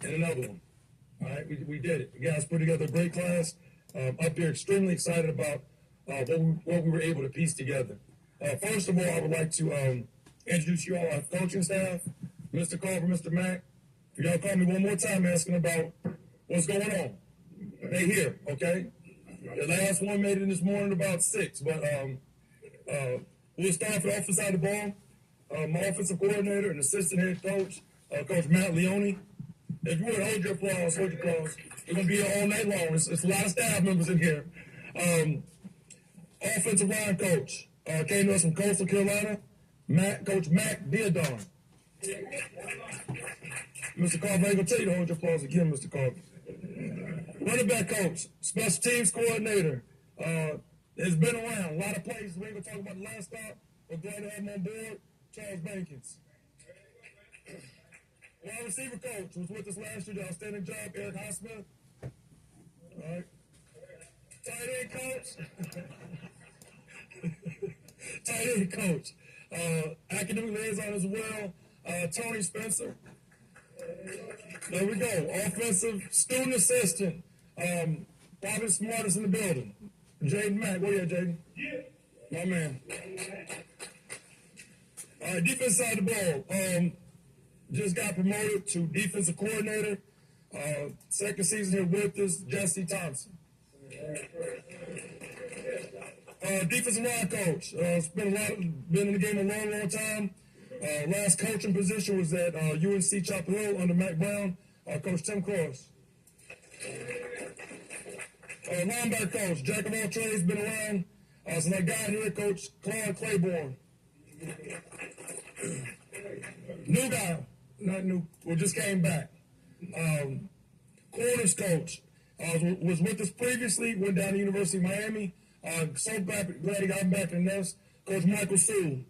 and another one. All right, we did it. You guys put together a great class. Up there, extremely excited about what we were able to piece together. First of all, I would like to introduce you all our coaching staff, Mr. Carver, Mr. Mack. If y'all call me one more time asking about what's going on, they here, okay? The last one made it this morning about 6, but we'll start for the offensive side of the ball. My offensive coordinator and assistant head coach, Coach Matt Leone. If you would hold your applause, hold your applause. We're going to be here all night long. It's a lot of staff members in here. Offensive line coach came to us from Coastal Carolina, Coach Mac Diadon. Mr. Carver, I'm going to tell you to hold your applause again, Mr. Carver. Running back coach, special teams coordinator, has been around. A lot of plays. We ain't going to talk about the last stop. We're glad to have him on board, Charles Bankins. Wide receiver coach was with us last year, outstanding job, Eric Highsmith. All right. Tight end coach. Tight end coach. Academic liaison as well, Tony Spencer. There we go. Offensive student assistant. Probably the smartest in the building. Jaden Mack. Where you at, Jaden? Yeah. My man. All right, defense side of the ball. Just got promoted to defensive coordinator. Second season here with us, Jesse Thompson. Defensive line coach. Been in the game a long time. Last coaching position was at UNC Chapel Hill under Matt Brown, Coach Tim Cross. Linebacker coach, jack of all trades, been around since I got here, Coach Claude Claiborne. New guy, not new, well, just came back. Corners coach, was with us previously, went down to University of Miami. So glad he got back in this. Coach Michael Sewell.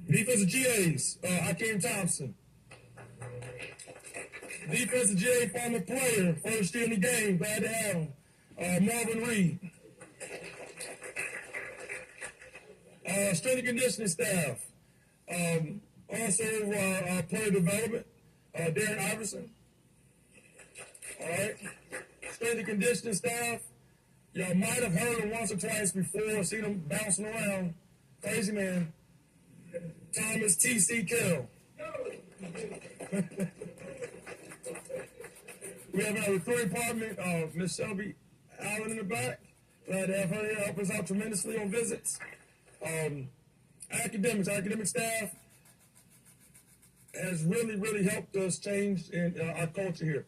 Defensive GAs, Hakeem Thompson. Defensive GA, former player, first year in the game, glad to have him. Marvin Reed. Strength and conditioning staff. Also, player development, Darren Iverson. All right. Strength and conditioning staff. Y'all might have heard him once or twice before, seen him bouncing around. Crazy man. Thomas T.C. Kell. We have our recruiting department, Miss Shelby Allen in the back. Glad to have her here, help us out tremendously on visits. Academic staff has really helped us change in our culture here.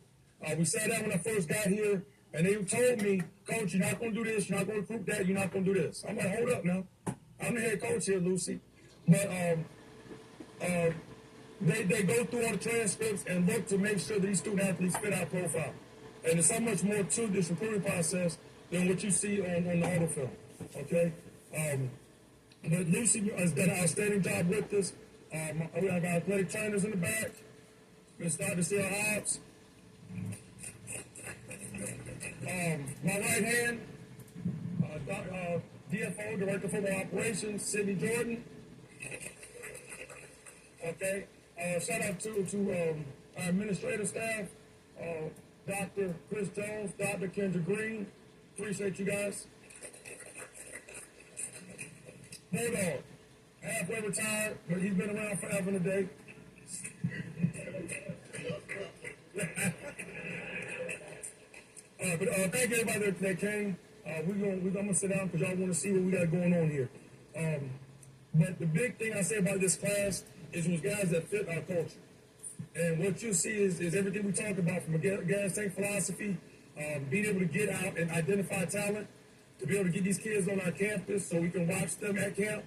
We sat down when I first got here, and they told me, Coach, you're not going to do this, you're not going to recruit that, you're not going to do this. I'm like, hold up now. I'm the head coach here, Lucy. But they go through all the transcripts and look to make sure that these student athletes fit our profile. And there's so much more to this recruiting process than what you see on the auto film. Okay? But Lucy has done an outstanding job with this. We have our athletic trainers in the back. Ms. Dr. C.L. Hobbs. My right hand, DFO, Director of Football Operations, Sidney Jordan. Okay. Shout out to our administrative staff, Dr. Chris Jones, Dr. Kendra Green. Appreciate you guys. Bulldog, halfway retired, but he's been around forever and a day. But thank everybody that came. We're gonna sit down because y'all want to see what we got going on here. But the big thing I say about this class is those guys that fit our culture. And what you see is everything we talk about, from a gas tank philosophy, being able to get out and identify talent, to be able to get these kids on our campus so we can watch them at camp,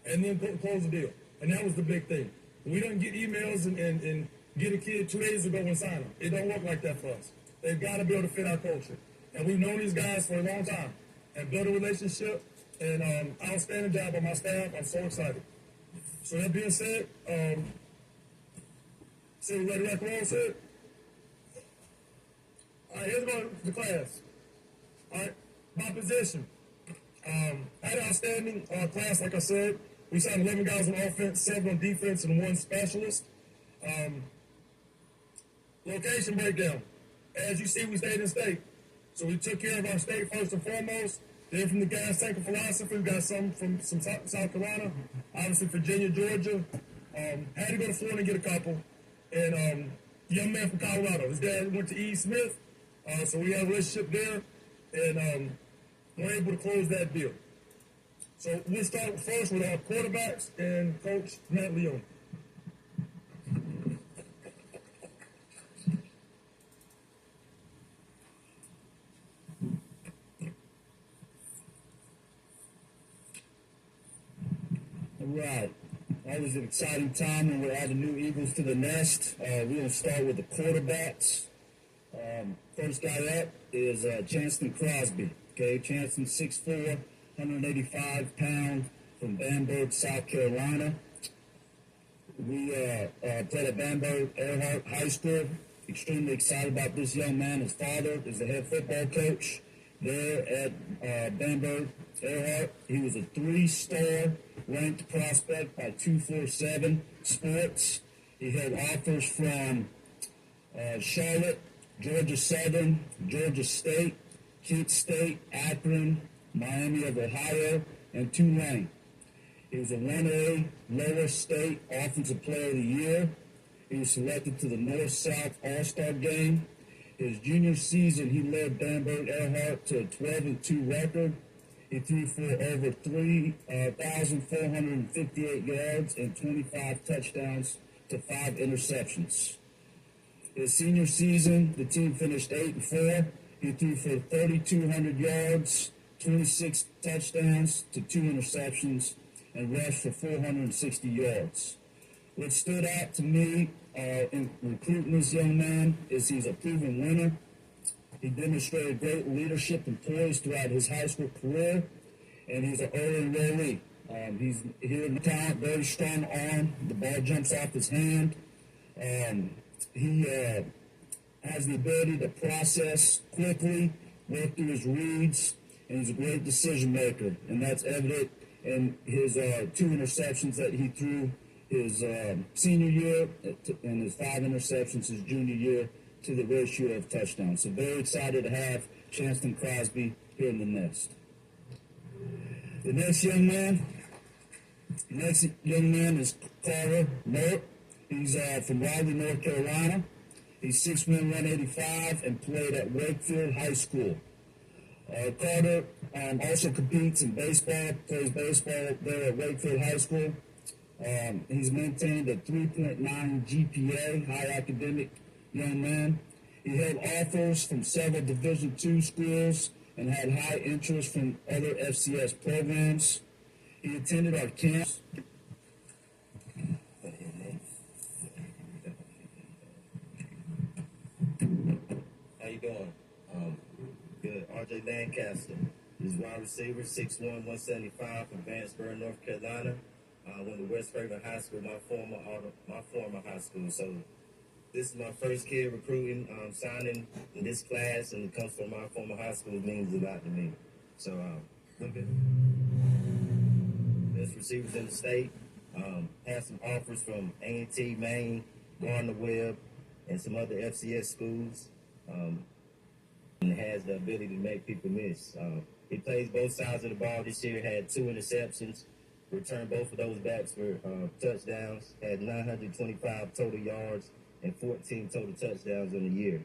and then close the deal. And that was the big thing. We don't get emails and get a kid 2 days ago and sign them. It don't work like that for us. They've got to be able to fit our culture. And we've known these guys for a long time and built a relationship, and outstanding job on my staff. I'm so excited. So that being said, so we ready to rock and roll, Sid? All right, here's the class. All right, my position. I had an outstanding class, like I said. We signed 11 guys on offense, 7 on defense, and 1 specialist. Location breakdown. As you see, we stayed in state. So we took care of our state first and foremost. Then from the gas tanker philosophy, we got some from South Carolina, obviously Virginia, Georgia. Had to go to Florida and get a couple. And young man from Colorado. His dad went to E. Smith, so we had a relationship there, and we're able to close that deal. So we'll start first with our quarterbacks and Coach Matt Leone. All right. Always an exciting time when we're adding new Eagles to the nest. We're going to start with the quarterbacks. First guy up is Chancellor Crosby. Okay, Chancellor 6'4", 185 pounds from Bamberg, South Carolina. We played at Bamberg Earhart High School. Extremely excited about this young man. His father is the head football coach there at Bamberg Earhart. He was a 3-star ranked prospect by 247 Sports. He had offers from Charlotte, Georgia Southern, Georgia State, Kent State, Akron, Miami of Ohio, and Tulane. He was a 1A lower state offensive player of the year. He was selected to the North-South All-Star game. His junior season, he led Bamberg Earhart to a 12-2 record. He threw for over 3,458 yards and 25 touchdowns to 5 interceptions. His senior season, the team finished 8-4. He threw for 3,200 yards, 26 touchdowns to 2 interceptions, and rushed for 460 yards. What stood out to me in recruiting this young man is he's a proven winner. He demonstrated great leadership and poise throughout his high school career, and he's an early enrollee. He's here in the talent, very strong arm. The ball jumps off his hand. He has the ability to process quickly, work through his reads, and he's a great decision maker, and that's evident in his 2 interceptions that he threw his senior year and his 5 interceptions his junior year to the ratio of touchdowns. So very excited to have Chancellor Crosby here in the nest. The next young man is Carter Merck. He's from Raleigh, North Carolina. He's 6'1", 185, and played at Wakefield High School. Carter also competes in baseball, plays baseball there at Wakefield High School. He's maintained a 3.9 GPA, high academic young man. He held offers from several Division II schools and had high interest from other FCS programs. He attended our camps. How you doing? Good. RJ Lancaster. He's wide receiver, 6'1", 175 from Vanceburg, North Carolina. Went to West Frankfort High School, my former high school. So this is my first kid recruiting, signing in this class, and it comes from my former high school. It means a lot to me. So, best receivers in the state. Had some offers from A&T, Maine, Gardner-Webb, and some other FCS schools. And has the ability to make people miss. He plays both sides of the ball this year, had 2 interceptions, returned both of those backs for touchdowns, had 925 total yards and 14 total touchdowns in a year.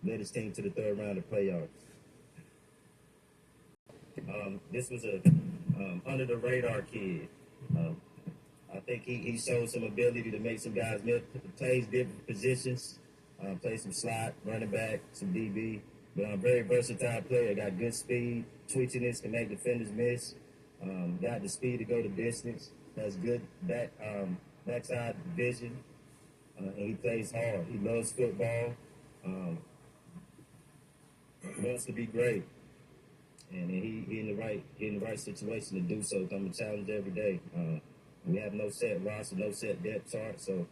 Led his team to the 3rd round of playoffs. This was a under-the-radar kid. I think he showed some ability to make some guys miss. Plays different positions. Plays some slot, running back, some DB. But I'm a very versatile player. Got good speed, twitchiness, can make defenders miss. Got the speed to go the distance. Has good backside vision. And he plays hard. He loves football. Wants to be great. And he in the right situation to do so. I'm a challenge every day. We have no set roster, no set depth chart, so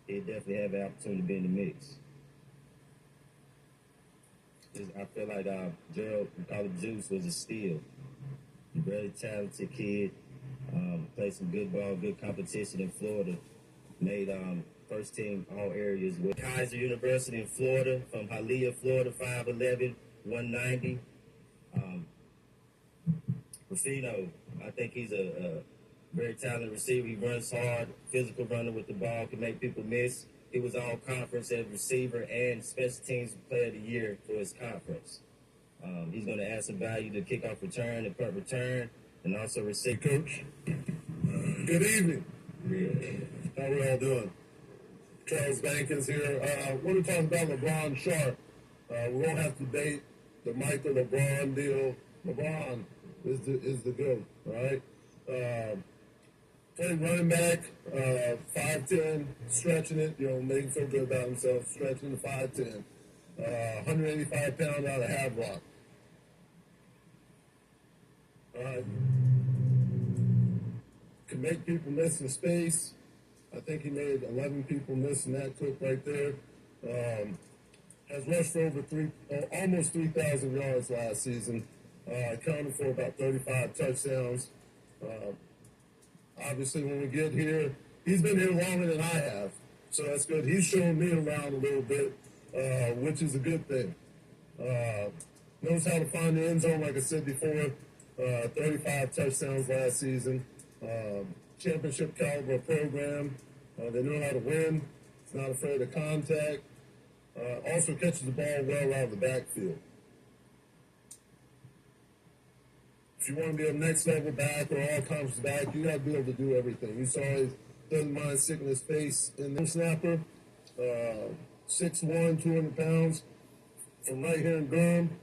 he definitely have an opportunity to be in the mix. I feel like Gerald, we call him Juice, was a steal. A very talented kid. Played some good ball, good competition in Florida. Made first team all areas with Kaiser University in Florida, from Hialeah, Florida, 5'11", 190. Rufino, I think he's a very talented receiver. He runs hard, physical runner with the ball, can make people miss. He was all conference as receiver and special teams player of the year for his conference. He's going to add some value to kickoff return and punt return, and also receive. Coach. Good evening. How we all doing? Charles Bankins here. I want to talk about LeBron Sharp. We won't have to debate the Michael LeBron deal. LeBron is the GOAT, right? Playing running back, 5'10", stretching it, making him feel good about himself, stretching to 5'10". 185 pounds out of Havelock. Can make people miss in space. I think he made 11 people miss in that clip right there. Has rushed for over almost 3,000 yards last season. Accounted for about 35 touchdowns. Obviously, when we get here, he's been here longer than I have, so that's good. He's showing me around a little bit, which is a good thing. Knows how to find the end zone, like I said before. 35 touchdowns last season. Championship caliber program. They know how to win. He's not afraid of contact. Also catches the ball well out of the backfield. If you want to be a next level back or all conference back, you got to be able to do everything. You saw he doesn't mind sticking his face in the snapper. 6'1", 200 pounds, from right here in Durham.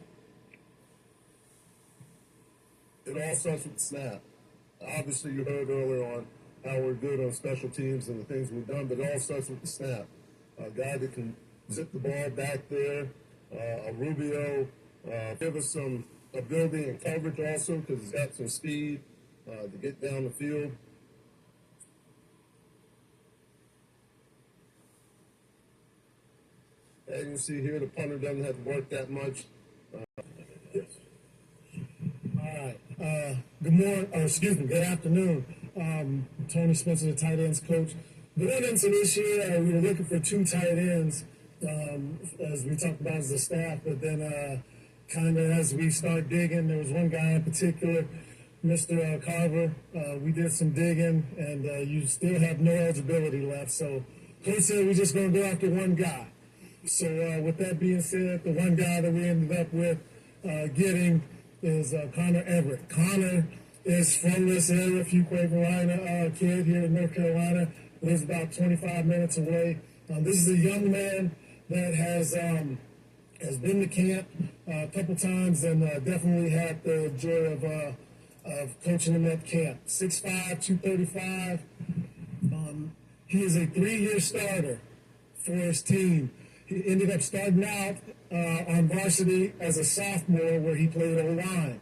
It all starts with the snap. Obviously, you heard earlier on how we're good on special teams and the things we've done, but it all starts with the snap. A guy that can zip the ball back there, a Rubio, give us some ability and coverage also, because he's got some speed to get down the field. As you can see here, the punter doesn't have to work that much. All right. Good afternoon. Tony Spencer, the tight ends coach. Going into this year, we were looking for 2 tight ends, as we talked about as a staff, but then kind of as we start digging, there was one guy in particular, Mr. Carver. We did some digging, and you still have no eligibility left. So Coach said we're just going to go after one guy. So with that being said, the one guy that we ended up with getting is Connor Everett. Connor is from this area, Fuquay-Varina kid here in North Carolina. Lives about 25 minutes away. This is a young man that has been to camp a couple times and definitely had the joy of coaching him at camp. 6'5", 235. He is a 3-year starter for his team. He ended up starting out on varsity as a sophomore, where he played O-line.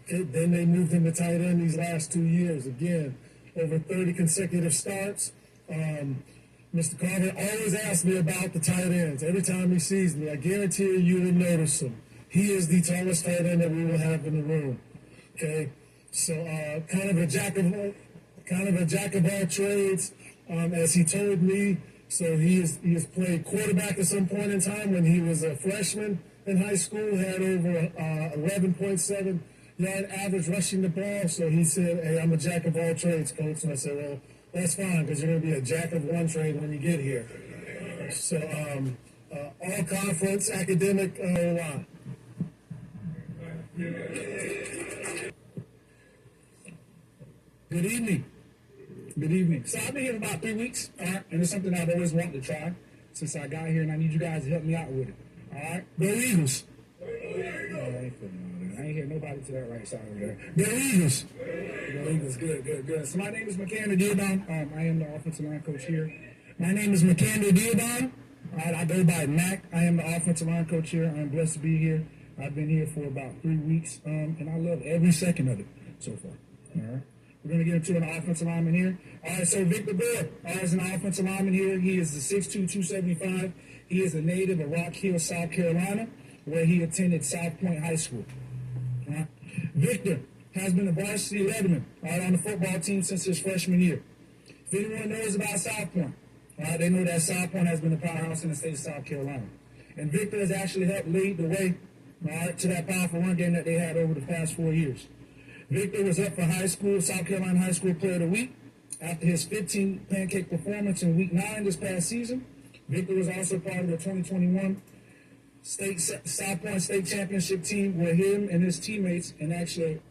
Then they moved him to tight end these last 2 years. Again, over 30 consecutive starts. Mr. Carver always asks me about the tight ends. Every time he sees me, I guarantee you will notice him. He is the tallest tight end that we will have in the room. Okay, so kind of a jack of all trades, as he told me. So he has played quarterback at some point in time when he was a freshman in high school. Had over 11.7 yard average rushing the ball. So he said, "Hey, I'm a jack of all trades, coach." And I said, "Well, that's fine, because you're going to be a jack of one trade when you get here." So all conference academic line. Good evening. Good evening. So I've been here about 3 weeks, all right? And it's something I've always wanted to try since I got here, and I need you guys to help me out with it, all right? Go Eagles. I ain't hear nobody to that right side over there. Go Eagles. Go Eagles. Good. So my name is McCander Diabon. I am the offensive line coach here. My name is McCander Diabon. All right, I go by Mac. I am the offensive line coach here. I'm blessed to be here. I've been here for about 3 weeks, and I love every second of it so far, all right? We're going to get into an offensive lineman here. All right, so Victor Gore is an offensive lineman here. He is the 6'2", 275. He is a native of Rock Hill, South Carolina, where he attended South Point High School. Victor has been a varsity letterman on the football team since his freshman year. If anyone knows about South Point, they know that South Point has been a powerhouse in the state of South Carolina. And Victor has actually helped lead the way to that powerful run game that they had over the past 4 years. Victor was up for South Carolina High School Player of the Week after his 15 pancake performance in Week 9 this past season. Victor was also part of the 2021 South Point State Championship team where him and his teammates and actually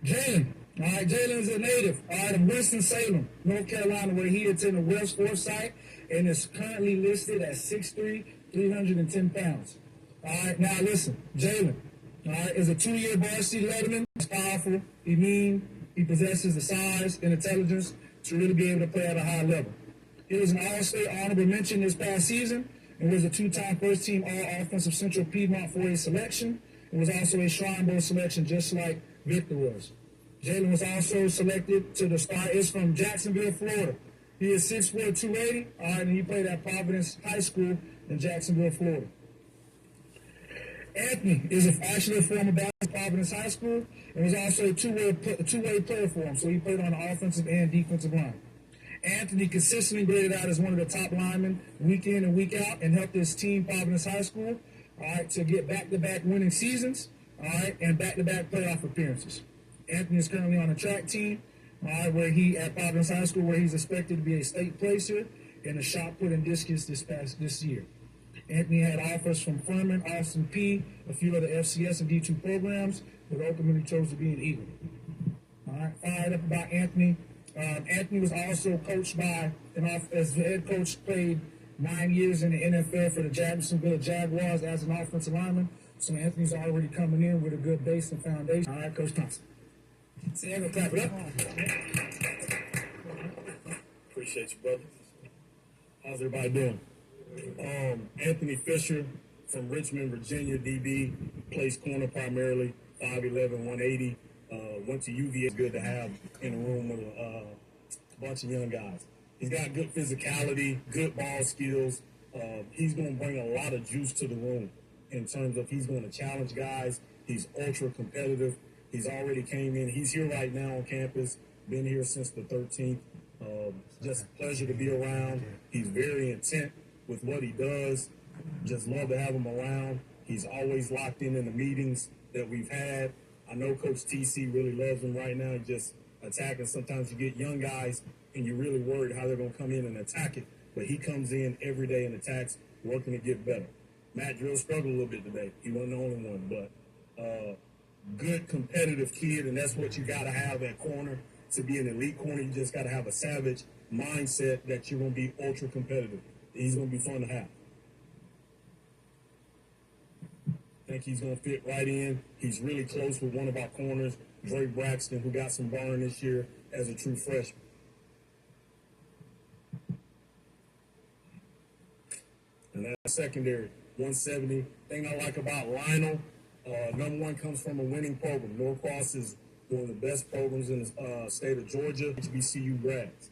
Jalen. Jalen is a native of Winston-Salem, North Carolina, where he attended West Forsyth and is currently listed at 6'3", 310 pounds. Now listen, Jalen, is a 2-year varsity letterman. He's powerful, he's mean, he possesses the size and intelligence to really be able to play at a high level. He was an All-State honorable mention this past season and was a 2-time first-team All-Offensive Central Piedmont 4A selection and was also a Shrine Bowl selection just like Victor was. Jalen was also selected to the start. Is from Jacksonville, Florida. He is 6'4", 280, and he played at Providence High School in Jacksonville, Florida. Anthony is actually a former basketball at Providence High School and was also a two-way player for him, so he played on the offensive and defensive line. Anthony consistently graded out as one of the top linemen week in and week out and helped his team, Providence High School, to get back-to-back winning seasons, and back-to-back playoff appearances. Anthony is currently on a track team, where he at Providence High School, where he's expected to be a state placer in the shot put and discus this year. Anthony had offers from Furman, Austin P, a few other FCS and D2 programs, but ultimately chose to be an Eagle. Fired up about Anthony. Anthony was also coached as the head coach, played 9 years in the NFL for the Jacksonville Jaguars as an offensive lineman. So Anthony's already coming in with a good base and foundation. All right, Coach Thompson. See, I'm gonna clap it up. Appreciate you, brother. How's everybody doing? Anthony Fisher from Richmond, Virginia, DB, plays corner primarily, 5'11", 180. Went to UVA. It's good to have in a room with a bunch of young guys. He's got good physicality, good ball skills. He's going to bring a lot of juice to the room in terms of he's going to challenge guys. He's ultra competitive. He's already came in. He's here right now on campus, been here since the 13th. Just a pleasure to be around. He's very intent with what he does. Just love to have him around. He's always locked in the meetings that we've had. I know Coach TC really loves him right now, just attacking. Sometimes you get young guys and you're really worried how they're going to come in and attack it. But he comes in every day and attacks, working to get better. Matt Drill struggled a little bit today. He wasn't the only one, but good competitive kid, and that's what you got to have at corner. To be an elite corner, you just got to have a savage mindset that you're going to be ultra competitive. He's going to be fun to have. I think he's going to fit right in. He's really close with one of our corners, Dre Braxton, who got some burn this year as a true freshman. And that's secondary, 170. Thing I like about Lionel, number one, comes from a winning program. Norcross is one of the best programs in the state of Georgia, HBCU grads.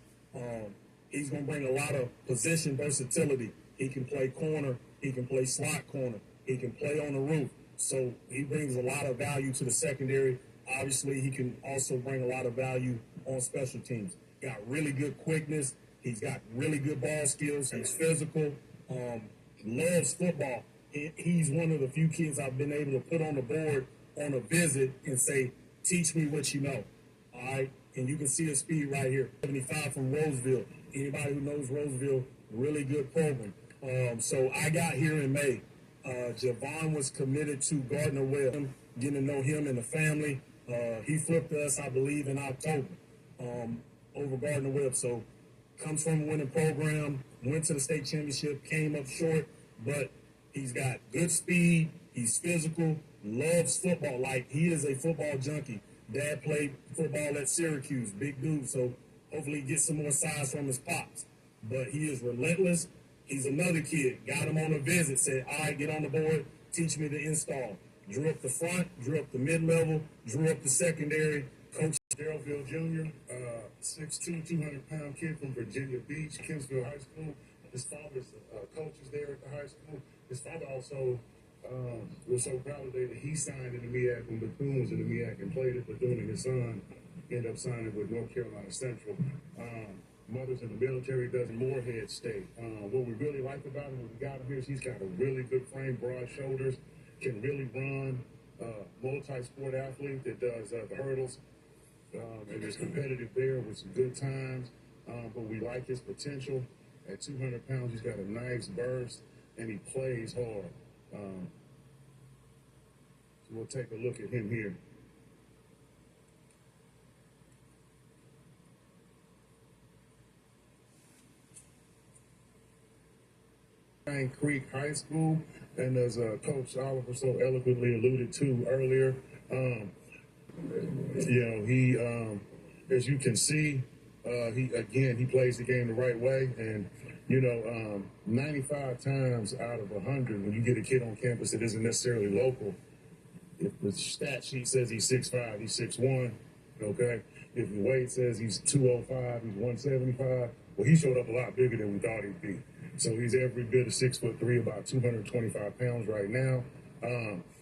He's going to bring a lot of position versatility. He can play corner. He can play slot corner. He can play on the roof. So he brings a lot of value to the secondary. Obviously, he can also bring a lot of value on special teams. Got really good quickness. He's got really good ball skills. He's physical. Loves football. He's one of the few kids I've been able to put on the board on a visit and say, teach me what you know. All right? And you can see his speed right here. 75 from Roseville. Anybody who knows Roseville, really good program. So I got here in May. Javon was committed to Gardner-Webb, getting to know him and the family. He flipped us, I believe, in October over Gardner-Webb. So comes from a winning program, went to the state championship, came up short, but he's got good speed. He's physical, loves football. Like, he is a football junkie. Dad played football at Syracuse, big dude. So hopefully he gets some more size from his pops. But he is relentless. He's another kid. Got him on a visit, said, all right, get on the board, teach me to install. Drew up the front, drew up the mid-level, drew up the secondary. Coach Darrellville Jr., 6'2", 200-pound kid from Virginia Beach, Kinsville High School. His father's coaches there at the high school. His father also We're so proud that he signed in the MEAC when Bethune was in the MEAC and played at Bethune, and his son ended up signing with North Carolina Central. Mothers in the military, does Moorhead State. What we really like about him, when we got him here, is he's got a really good frame, broad shoulders, can really run, multi-sport athlete that does the hurdles, and is competitive there with some good times. But we like his potential. At 200 pounds, he's got a nice burst, and he plays hard. So we'll take a look at him here. Pine Creek High School, and as Coach Oliver so eloquently alluded to earlier, he, as you can see, he plays the game the right way, and 95 times out of 100, when you get a kid on campus that isn't necessarily local, if the stat sheet says he's 6'5", he's 6'1", okay? If the weight says he's 205, he's 175, well, he showed up a lot bigger than we thought he'd be. So he's every bit of 6'3", about 225 pounds right now.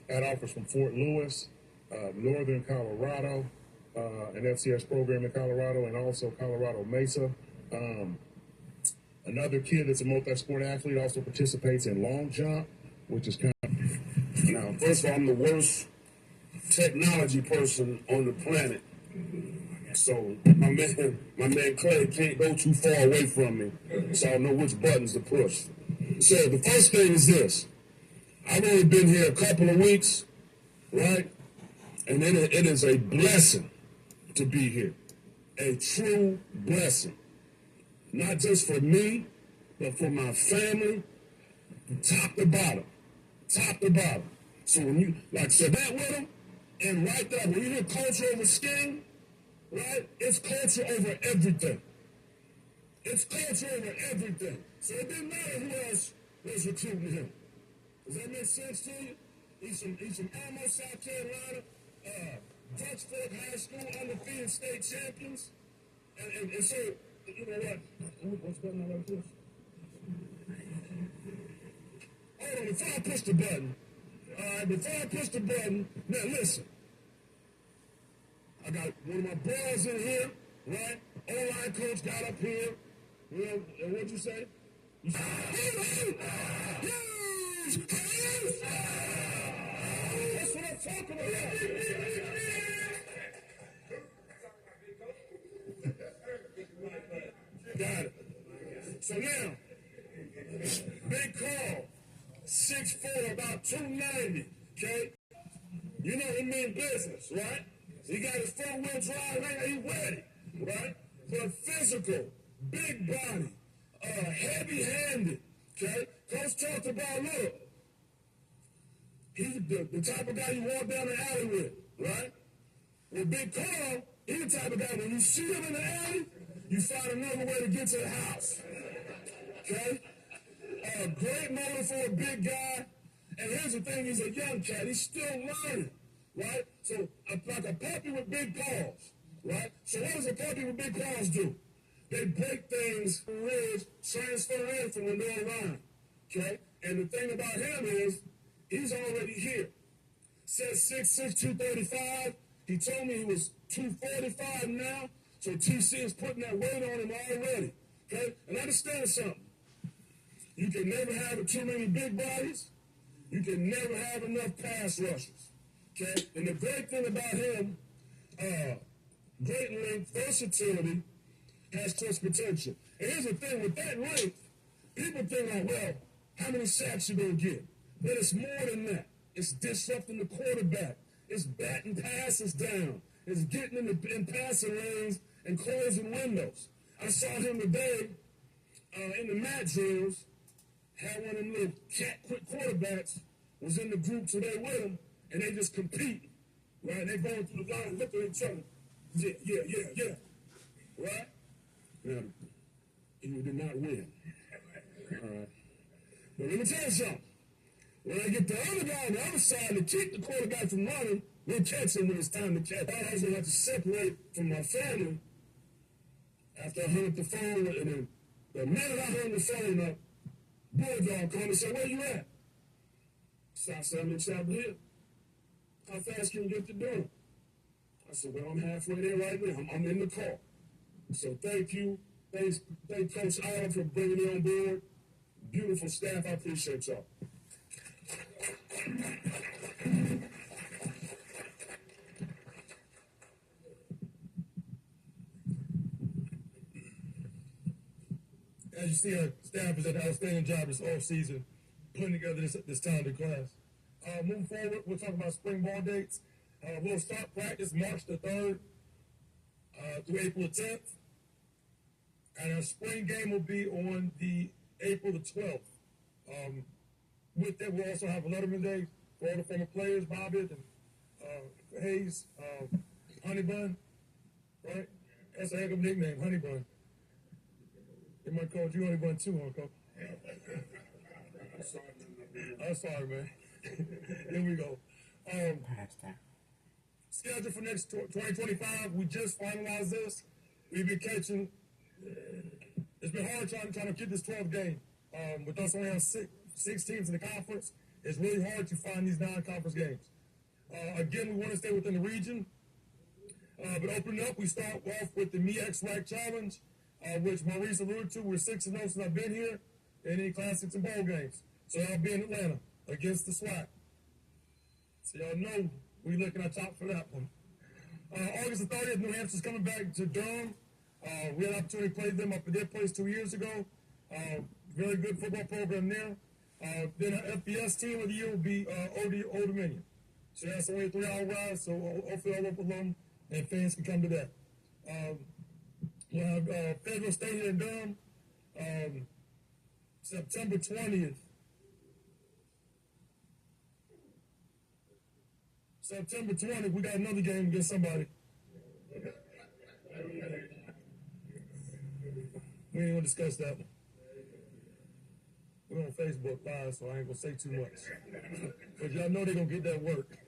Had offers from Fort Lewis, Northern Colorado, an FCS program in Colorado, and also Colorado Mesa. Another kid that's a multi-sport athlete also participates in long jump, which is kind of... Now, first of all, I'm the worst technology person on the planet. So my man Clay can't go too far away from me, so I know which buttons to push. So the first thing is this. I've only been here a couple of weeks, right? And it is a blessing to be here. A true blessing. Not just for me, but for my family, top to bottom. Top to bottom. So when you, so that with them, and right there, when you hear culture over skin, right, it's culture over everything. It's culture over everything. So it didn't matter who else was recruiting him. Does that make sense to you? He's from Alamo, South Carolina, Dutch Fork High School, undefeated state champions. And so, you know what? What's button I want to push? Hold on, before I push the button, now listen. I got one of my boys in here, right? O-line coach got up here. You know, and what'd you say? You said, that's what I'm talking about. Got it. So now, big Carl, 6'4", about 290, okay? You know he mean business, right? He got his four-wheel drive, right? He ready, right? But physical, big body, heavy-handed, okay? Coach talked about, look, he's the type of guy you walk down the alley with, right? Well, Big Carl, he's the type of guy, when you see him in the alley, you find another way to get to the house, okay? Great motor for a big guy. And here's the thing, he's a young cat. He's still learning, right? So, like a puppy with big paws, right? So what does a puppy with big paws do? They break things from ridge, transfer in from when they're around, okay? And the thing about him is, he's already here. Says 6'6", 235. He told me he was 245 now, so TC is putting that weight on him already, okay? And understand something. You can never have too many big bodies. You can never have enough pass rushers, okay? And the great thing about him, great length, versatility, has such potential. And here's the thing, with that length, people think, like, well, how many sacks you gonna get? But it's more than that. It's disrupting the quarterback. It's batting passes down. It's getting in passing lanes and closing windows. I saw him today in the mat drills. Had one of them little quick quarterbacks was in the group today with him, and they just compete, right? They going through the line, looking at each other. Yeah. Right? Now, he did not win. All right. But let me tell you something. When I get the other guy on the other side to keep the quarterback from running, we'll catch him when it's time to catch. I was going to have to separate from my family after I hung up the phone, and then the minute I hung the phone up, Bulldog called and said, where you at? So I said, I'm in Chapel Hill. How fast can you get to Durham? I said, well, I'm halfway there right now. I'm in the car. So thank you. Thank Coach Allen for bringing me on board. Beautiful staff. I appreciate y'all. As you see, our staff has done an outstanding job this offseason putting together this talented class. Moving forward, we'll talk about spring ball dates. We'll start practice March the 3rd through April the 10th. And our spring game will be on the April the 12th. With that, we'll also have a Letterman Day for all the former players, Bobbitt and Hayes, Honey Bun, right? That's a heck of a nickname, Honey Bun. They might call you Honey Bun too, huh, Coach? I'm sorry, man. Here we go. Schedule for next 2025, we just finalized this. We've been catching, it's been hard trying to get this 12th game. With us only having six teams in the conference, it's really hard to find these non-conference games. Again, we want to stay within the region. But opening up, we start off with the MEAC SWAC Challenge, which Maurice alluded to. We're 6-0 since I've been here in any classics and bowl games. So I'll be in Atlanta against the SWAC. So y'all know we looking at top for that one. August the 30th, New Hampshire's coming back to Durham. We had an opportunity to play them up at their place 2 years ago. Very good football program there. Then our FBS team of the year will be Old Dominion. So that's only a 3-hour ride, so hopefully all local alum and fans can come to that. We'll have Federal State here in Durham, September 20th. September 20th, we got another game against somebody. We ain't gonna discuss that one. We're on Facebook Live, so I ain't gonna say too much. But y'all know they're gonna get that work.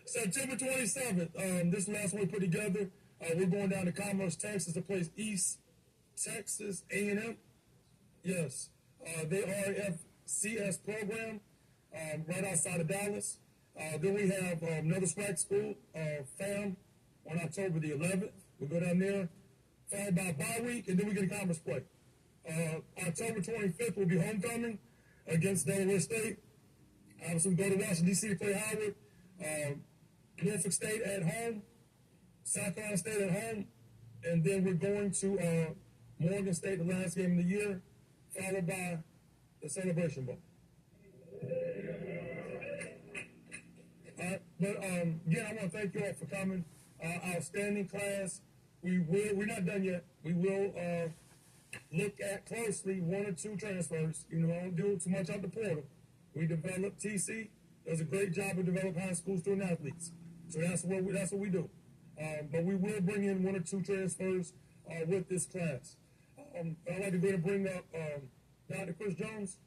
September 27th, this last one we put together. We're going down to Commerce, Texas to play East Texas A&M. Yes, they are an FCS program right outside of Dallas. Then we have another SWAC school, FAM, on October the 11th. We'll go down there, followed by bye week, and then we get a conference play. October 25th will be homecoming against Delaware State. Obviously, we go to Washington, D.C. to play Howard. Norfolk State at home. South Carolina State at home. And then we're going to Morgan State, the last game of the year, followed by the Celebration Bowl. But again, I want to thank you all for coming. Outstanding class. We're not done yet. We will look at closely 1 or 2 transfers. You know, I don't do too much out the portal. We developed TC. Does a great job of developing high school student athletes. So that's what we do. But we will bring in 1 or 2 transfers with this class. I'd like to go ahead and bring up Dr. Chris Jones.